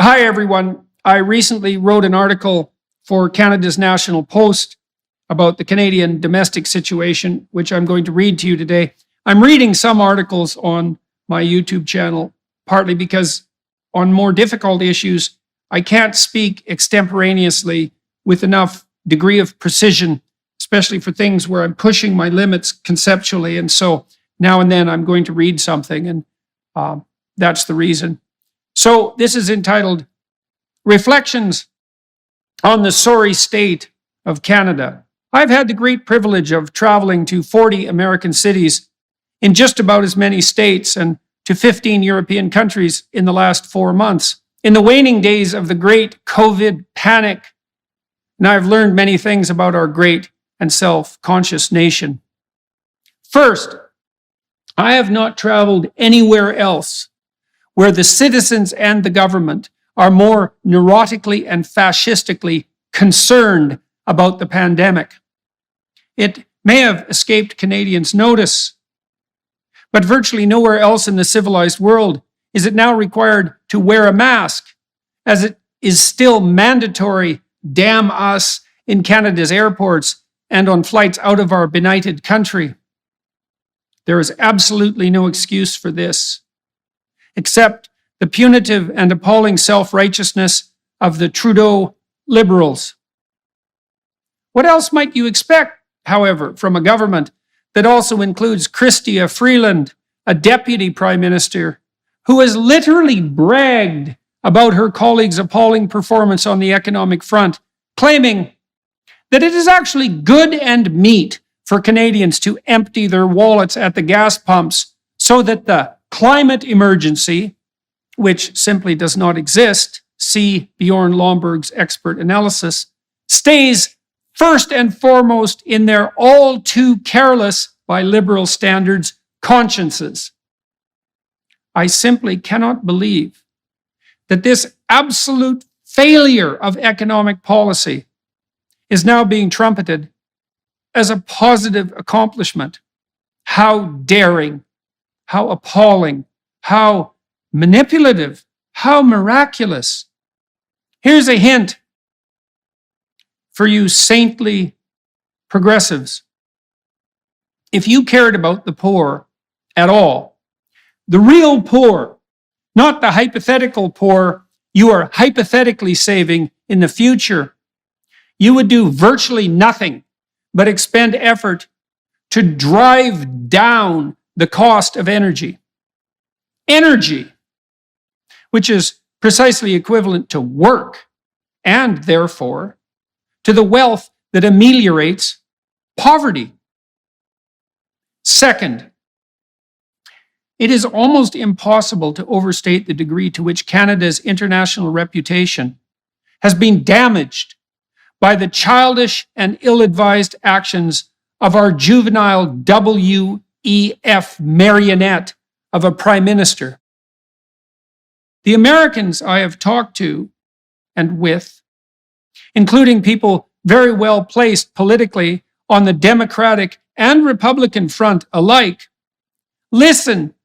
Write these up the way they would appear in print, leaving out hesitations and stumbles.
Hi, everyone. I recently wrote an article for Canada's National Post about the Canadian domestic situation, which I'm going to read to you today. I'm reading some articles on my YouTube channel, partly because on more difficult issues, I can't speak extemporaneously with enough degree of precision, especially for things where I'm pushing my limits conceptually. And so now and then I'm going to read something, and that's the reason. So this is entitled Reflections on the Sorry State of Canada. I've had the great privilege of traveling to 40 American cities in just about as many states and to 15 European countries in the last 4 months. In the waning days of the great COVID panic, and I've learned many things about our great and self-conscious nation. First, I have not traveled anywhere else where the citizens and the government are more neurotically and fascistically concerned about the pandemic. It may have escaped Canadians' notice, but virtually nowhere else in the civilized world is it now required to wear a mask, as it is still mandatory, damn us, in Canada's airports and on flights out of our benighted country. There is absolutely no excuse for this, except the punitive and appalling self-righteousness of the Trudeau Liberals. What else might you expect, however, from a government that also includes Chrystia Freeland, a deputy prime minister, who has literally bragged about her colleagues' appalling performance on the economic front, claiming that it is actually good and meet for Canadians to empty their wallets at the gas pumps so that the climate emergency, which simply does not exist, see Bjorn Lomborg's expert analysis, stays first and foremost in their all too careless, by liberal standards, consciences. I simply cannot believe that this absolute failure of economic policy is now being trumpeted as a positive accomplishment. How daring, how appalling, how manipulative, how miraculous. Here's a hint for you saintly progressives. If you cared about the poor at all, the real poor, not the hypothetical poor you are hypothetically saving in the future, you would do virtually nothing but expend effort to drive down the cost of energy. Energy, which is precisely equivalent to work, and therefore to the wealth that ameliorates poverty. Second, it is almost impossible to overstate the degree to which Canada's international reputation has been damaged by the childish and ill-advised actions of our juvenile WEF marionette of a prime minister. The Americans I have talked to and with, including people very well placed politically on the Democratic and Republican front alike, listen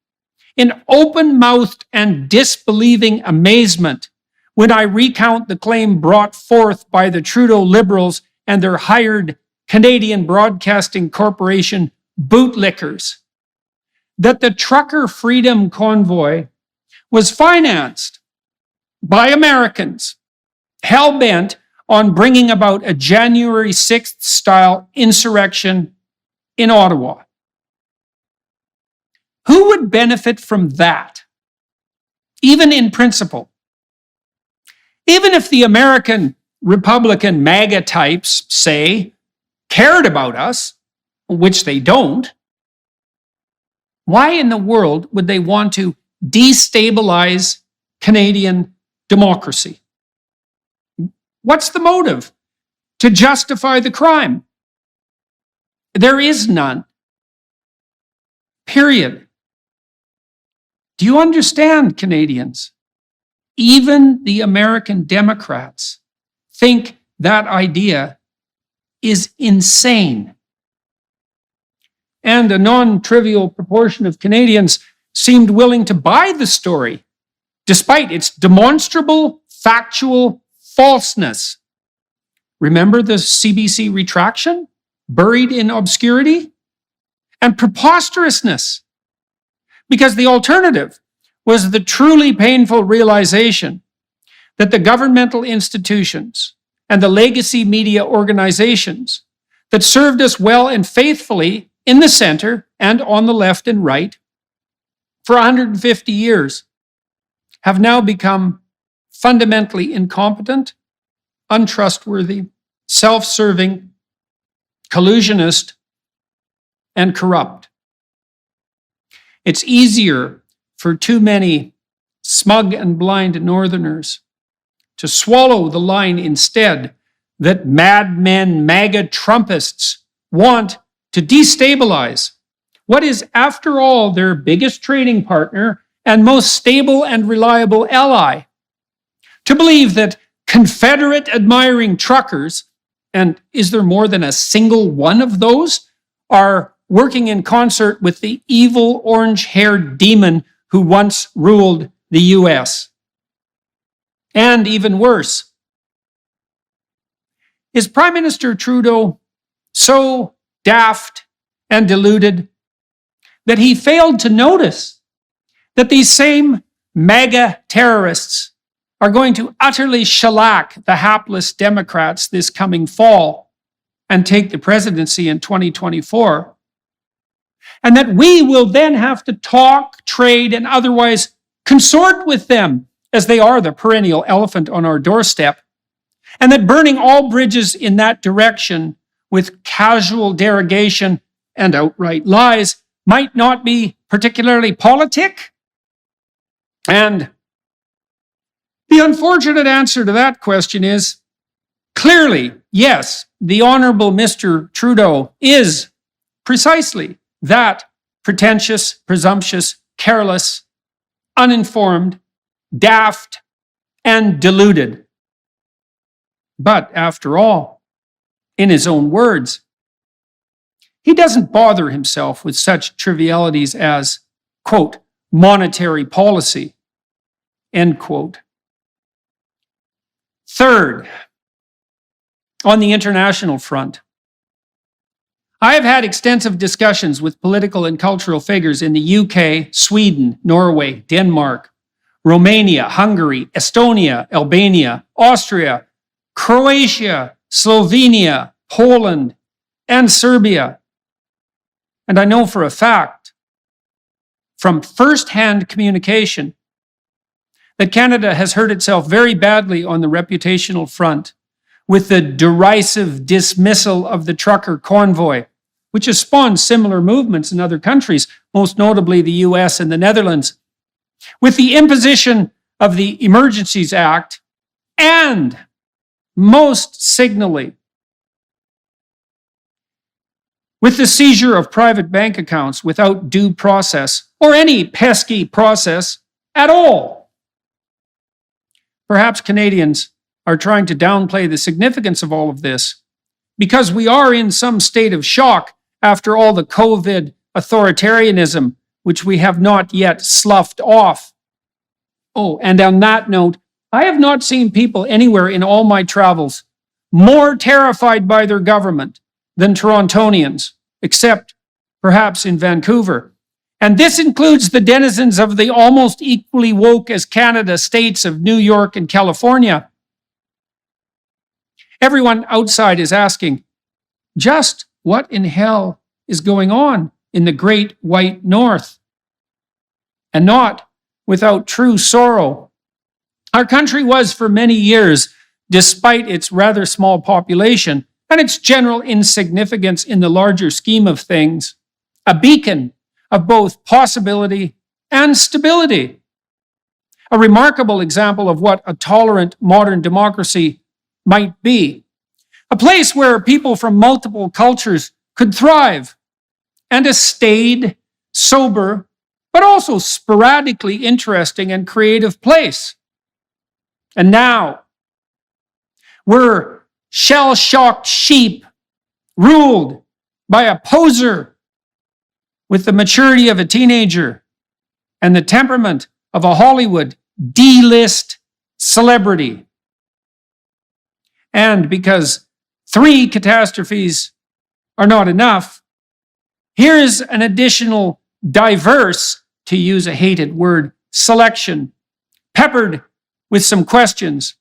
in open-mouthed and disbelieving amazement when I recount the claim brought forth by the Trudeau Liberals and their hired Canadian Broadcasting Corporation bootlickers that the Trucker Freedom Convoy was financed by Americans hell-bent on bringing about a January 6th style insurrection in Ottawa. Who would benefit from that, even in principle? Even if the American Republican MAGA types, say, cared about us, which they don't, why in the world would they want to destabilize Canadian democracy? What's the motive to justify the crime? There is none. Period. Do you understand, Canadians? Even the American Democrats think that idea is insane. And a non-trivial proportion of Canadians seemed willing to buy the story, despite its demonstrable factual falseness. Remember the CBC retraction? Buried in obscurity? And preposterousness. Because the alternative was the truly painful realization that the governmental institutions and the legacy media organizations that served us well and faithfully in the center and on the left and right for 150 years have now become fundamentally incompetent, untrustworthy, self-serving, collusionist, and corrupt. It's easier for too many smug and blind Northerners to swallow the line instead that madmen, MAGA Trumpists want to destabilize what is, after all, their biggest trading partner and most stable and reliable ally. To believe that Confederate admiring truckers, and is there more than a single one of those, are working in concert with the evil orange-haired demon who once ruled the U.S. And even worse, is Prime Minister Trudeau so daft and deluded that he failed to notice that these same MAGA terrorists are going to utterly shellac the hapless Democrats this coming fall and take the presidency in 2024? And that we will then have to talk, trade, and otherwise consort with them, as they are the perennial elephant on our doorstep, and that burning all bridges in that direction with casual derogation and outright lies might not be particularly politic? And the unfortunate answer to that question is clearly, yes, the Honorable Mr. Trudeau is precisely that pretentious, presumptuous, careless, uninformed, daft, and deluded. But after all, in his own words, he doesn't bother himself with such trivialities as, quote, monetary policy, end quote. Third, on the international front, I have had extensive discussions with political and cultural figures in the UK, Sweden, Norway, Denmark, Romania, Hungary, Estonia, Albania, Austria, Croatia, Slovenia, Poland, and Serbia. And I know for a fact, from first-hand communication, that Canada has hurt itself very badly on the reputational front with the derisive dismissal of the trucker convoy, which has spawned similar movements in other countries, most notably the US and the Netherlands, with the imposition of the Emergencies Act, and most signally, with the seizure of private bank accounts without due process, or any pesky process at all. Perhaps Canadians are trying to downplay the significance of all of this because we are in some state of shock after all the COVID authoritarianism, which we have not yet sloughed off. Oh, and on that note, I have not seen people anywhere in all my travels more terrified by their government than Torontonians, except perhaps in Vancouver. And this includes the denizens of the almost equally woke as Canada states of New York and California. Everyone outside is asking, just what in hell is going on in the great white north? And not without true sorrow. Our country was for many years, despite its rather small population and its general insignificance in the larger scheme of things, a beacon of both possibility and stability. A remarkable example of what a tolerant modern democracy might be. A place where people from multiple cultures could thrive, and a staid, sober, but also sporadically interesting and creative place. And now, we're shell-shocked sheep ruled by a poser with the maturity of a teenager and the temperament of a Hollywood D-list celebrity. And because 3 catastrophes are not enough, here's an additional diverse, to use a hated word, selection, peppered with some questions.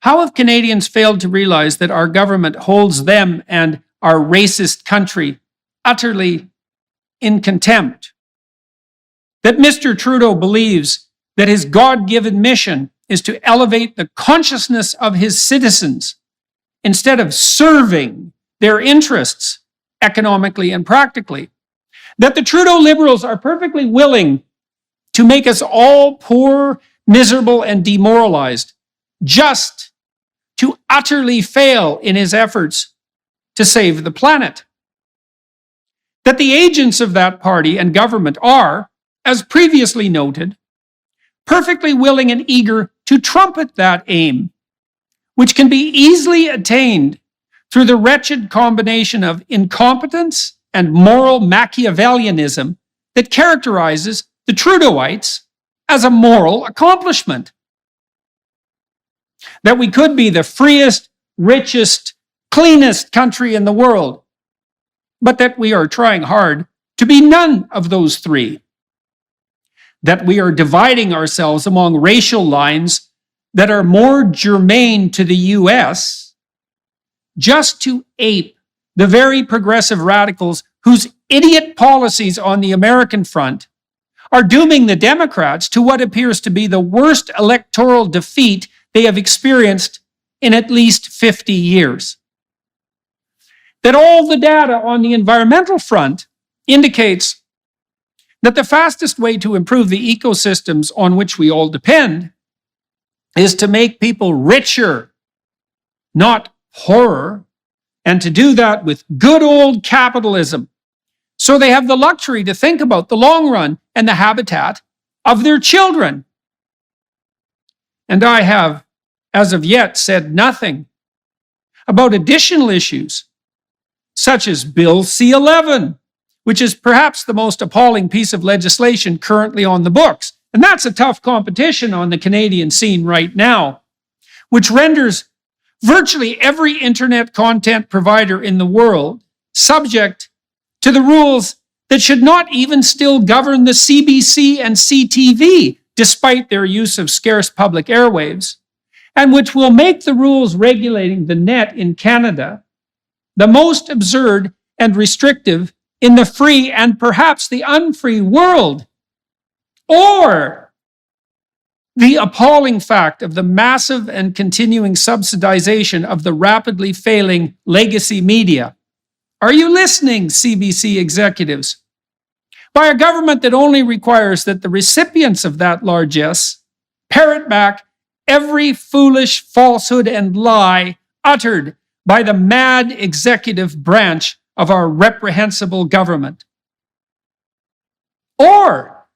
How have Canadians failed to realize that our government holds them and our racist country utterly in contempt? That Mr. Trudeau believes that his God-given mission is to elevate the consciousness of his citizens instead of serving their interests economically and practically. That the Trudeau Liberals are perfectly willing to make us all poor, miserable, and demoralized just to utterly fail in his efforts to save the planet. That the agents of that party and government are, as previously noted, perfectly willing and eager to trumpet that aim, which can be easily attained through the wretched combination of incompetence and moral Machiavellianism that characterizes the Trudeauites as a moral accomplishment. That we could be the freest, richest, cleanest country in the world, but that we are trying hard to be none of those 3. That we are dividing ourselves among racial lines that are more germane to the US just to ape the very progressive radicals whose idiot policies on the American front are dooming the Democrats to what appears to be the worst electoral defeat they have experienced in at least 50 years. That all the data on the environmental front indicates that the fastest way to improve the ecosystems on which we all depend is to make people richer, not poorer, and to do that with good old capitalism, so they have the luxury to think about the long run and the habitat of their children. And I have, as of yet, said nothing about additional issues, such as Bill C-11, which is perhaps the most appalling piece of legislation currently on the books. And that's a tough competition on the Canadian scene right now, which renders virtually every internet content provider in the world subject to the rules that should not even still govern the CBC and CTV, despite their use of scarce public airwaves, and which will make the rules regulating the net in Canada the most absurd and restrictive in the free and perhaps the unfree world. Or the appalling fact of the massive and continuing subsidization of the rapidly failing legacy media. Are you listening, CBC executives? By a government that only requires that the recipients of that largesse parrot back every foolish falsehood and lie uttered by the mad executive branch of our reprehensible government. Or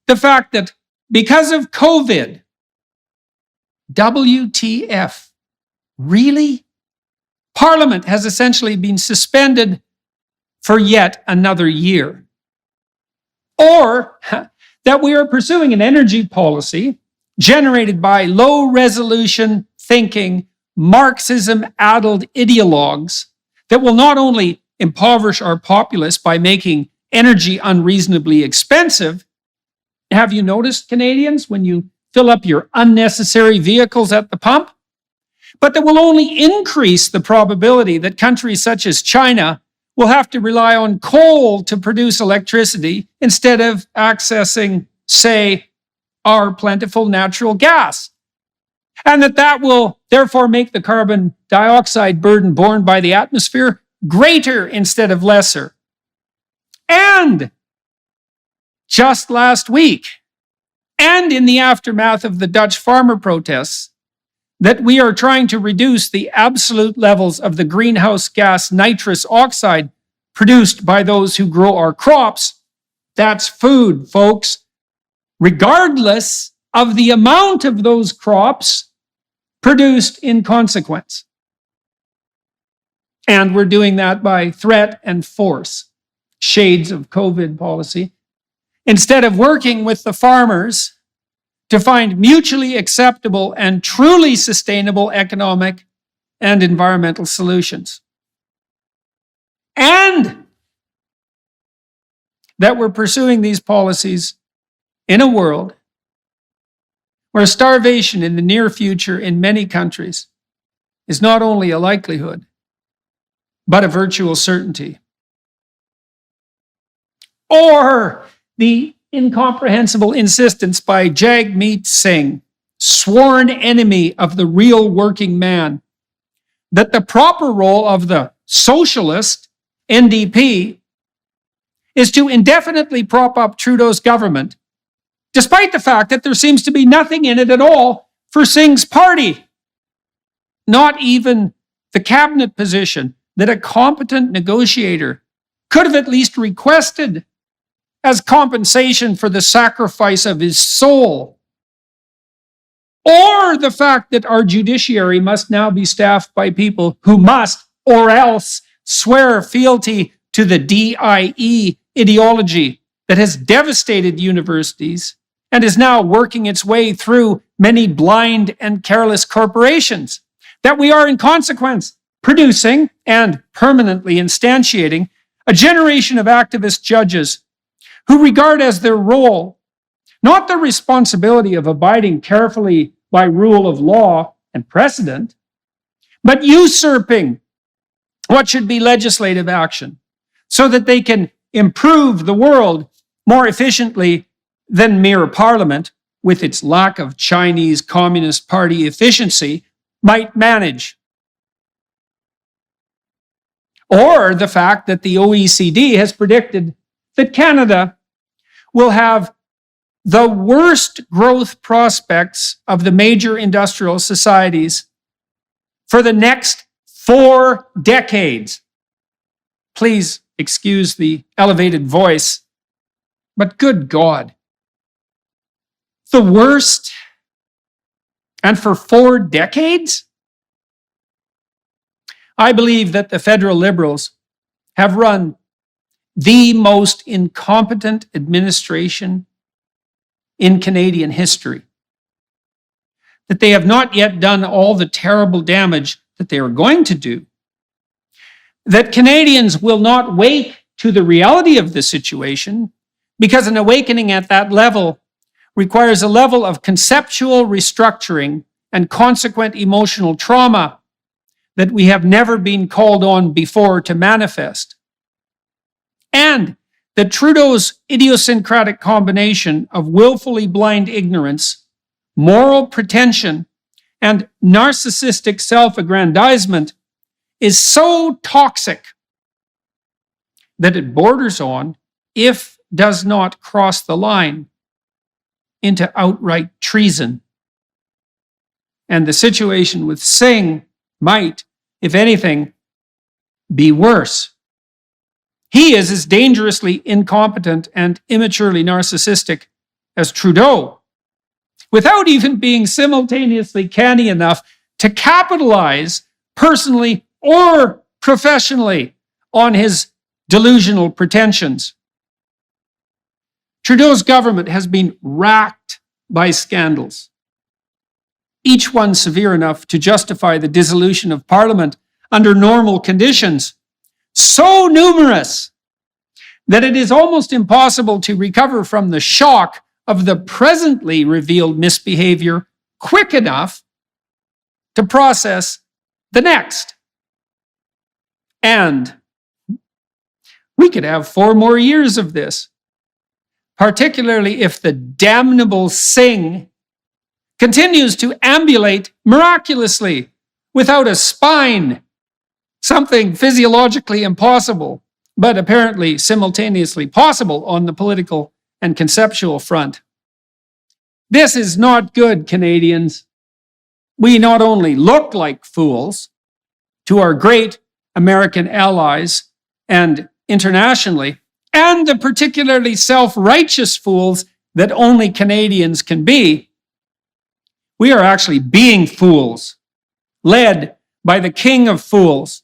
the fact that because of COVID, WTF, really? Parliament has essentially been suspended for yet another year. Or that we are pursuing an energy policy generated by low-resolution thinking, Marxism-addled ideologues that will not only impoverish our populace by making energy unreasonably expensive. Have you noticed, Canadians, when you fill up your unnecessary vehicles at the pump? But that will only increase the probability that countries such as China will have to rely on coal to produce electricity instead of accessing, say, our plentiful natural gas. And that will therefore make the carbon dioxide burden borne by the atmosphere greater instead of lesser. And just last week, and in the aftermath of the Dutch farmer protests, that we are trying to reduce the absolute levels of the greenhouse gas nitrous oxide produced by those who grow our crops. That's food, folks. Regardless of the amount of those crops produced in consequence. And we're doing that by threat and force, shades of COVID policy. Instead of working with the farmers to find mutually acceptable and truly sustainable economic and environmental solutions. And that we're pursuing these policies in a world where starvation in the near future in many countries is not only a likelihood, but a virtual certainty. Or the incomprehensible insistence by Jagmeet Singh, sworn enemy of the real working man, that the proper role of the socialist NDP is to indefinitely prop up Trudeau's government, despite the fact that there seems to be nothing in it at all for Singh's party. Not even the cabinet position that a competent negotiator could have at least requested as compensation for the sacrifice of his soul. Or the fact that our judiciary must now be staffed by people who must, or else, swear fealty to the DIE ideology that has devastated universities and is now working its way through many blind and careless corporations. That we are, in consequence, producing and permanently instantiating a generation of activist judges who regard as their role not the responsibility of abiding carefully by rule of law and precedent, but usurping what should be legislative action so that they can improve the world more efficiently than mere parliament, with its lack of Chinese Communist Party efficiency, might manage. Or the fact that the OECD has predicted that Canada will have the worst growth prospects of the major industrial societies for the next 4 decades. Please excuse the elevated voice, but good God. The worst? And for 4 decades? I believe that the federal Liberals have run the most incompetent administration in Canadian history. That they have not yet done all the terrible damage that they are going to do. That Canadians will not wake to the reality of the situation, because an awakening at that level requires a level of conceptual restructuring and consequent emotional trauma that we have never been called on before to manifest. And that Trudeau's idiosyncratic combination of willfully blind ignorance, moral pretension, and narcissistic self-aggrandizement is so toxic that it borders on, if does not cross the line, into outright treason. And the situation with Singh might, if anything, be worse. He is as dangerously incompetent and immaturely narcissistic as Trudeau, without even being simultaneously canny enough to capitalize personally or professionally on his delusional pretensions. Trudeau's government has been racked by scandals, each one severe enough to justify the dissolution of Parliament under normal conditions, so numerous that it is almost impossible to recover from the shock of the presently revealed misbehavior quick enough to process the next. And we could have 4 more years of this, particularly if the damnable Singh continues to ambulate miraculously without a spine, something physiologically impossible, but apparently simultaneously possible on the political and conceptual front. This is not good, Canadians. We not only look like fools to our great American allies and internationally, and the particularly self-righteous fools that only Canadians can be, we are actually being fools, led by the king of fools.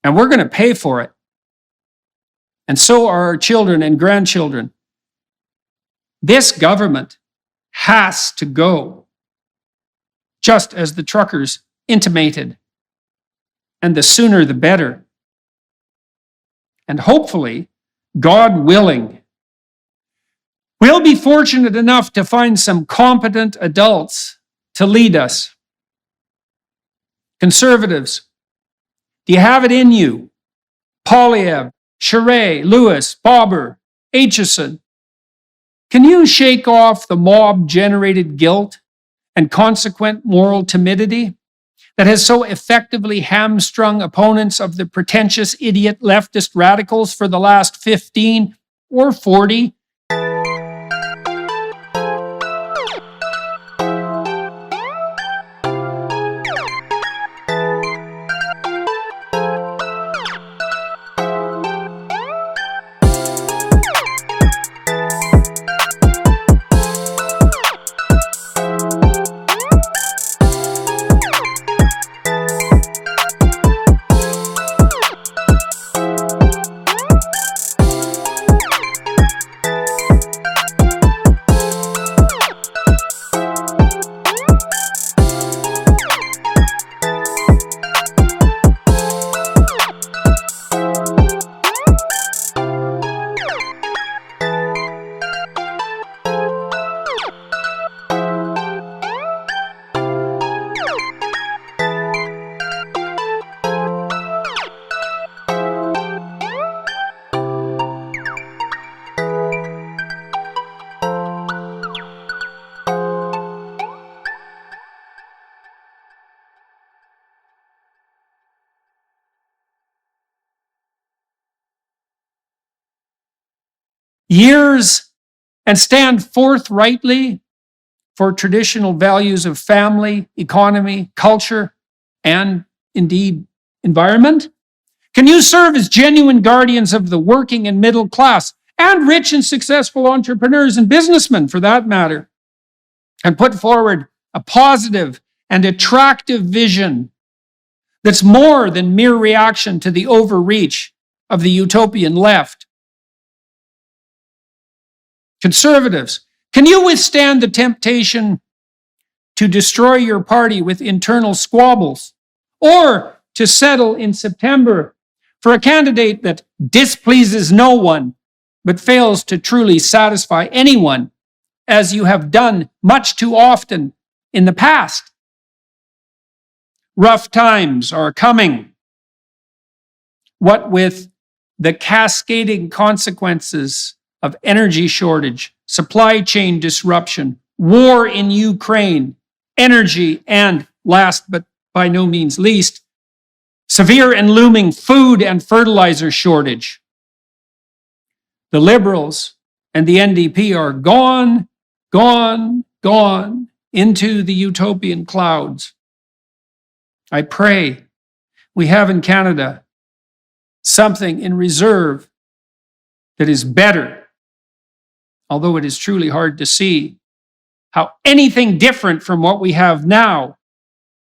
And we're going to pay for it. And so are our children and grandchildren. This government has to go, just as the truckers intimated. And the sooner the better. And hopefully, God willing, we'll be fortunate enough to find some competent adults to lead us. Conservatives, do you have it in you? Polyev, Charest, Lewis, Bobber, Aitchison. Can you shake off the mob-generated guilt and consequent moral timidity that has so effectively hamstrung opponents of the pretentious idiot leftist radicals for the last 15 or 40? Years and stand forthrightly for traditional values of family, economy, culture, and indeed environment? Can you serve as genuine guardians of the working and middle class and rich and successful entrepreneurs and businessmen for that matter, and put forward a positive and attractive vision that's more than mere reaction to the overreach of the utopian left? Conservatives, can you withstand the temptation to destroy your party with internal squabbles, or to settle in September for a candidate that displeases no one but fails to truly satisfy anyone, as you have done much too often in the past? Rough times are coming. What with the cascading consequences of energy shortage, supply chain disruption, war in Ukraine, energy, and last but by no means least, severe and looming food and fertilizer shortage. The Liberals and the NDP are gone into the utopian clouds. I pray we have in Canada something in reserve that is better, although it is truly hard to see how anything different from what we have now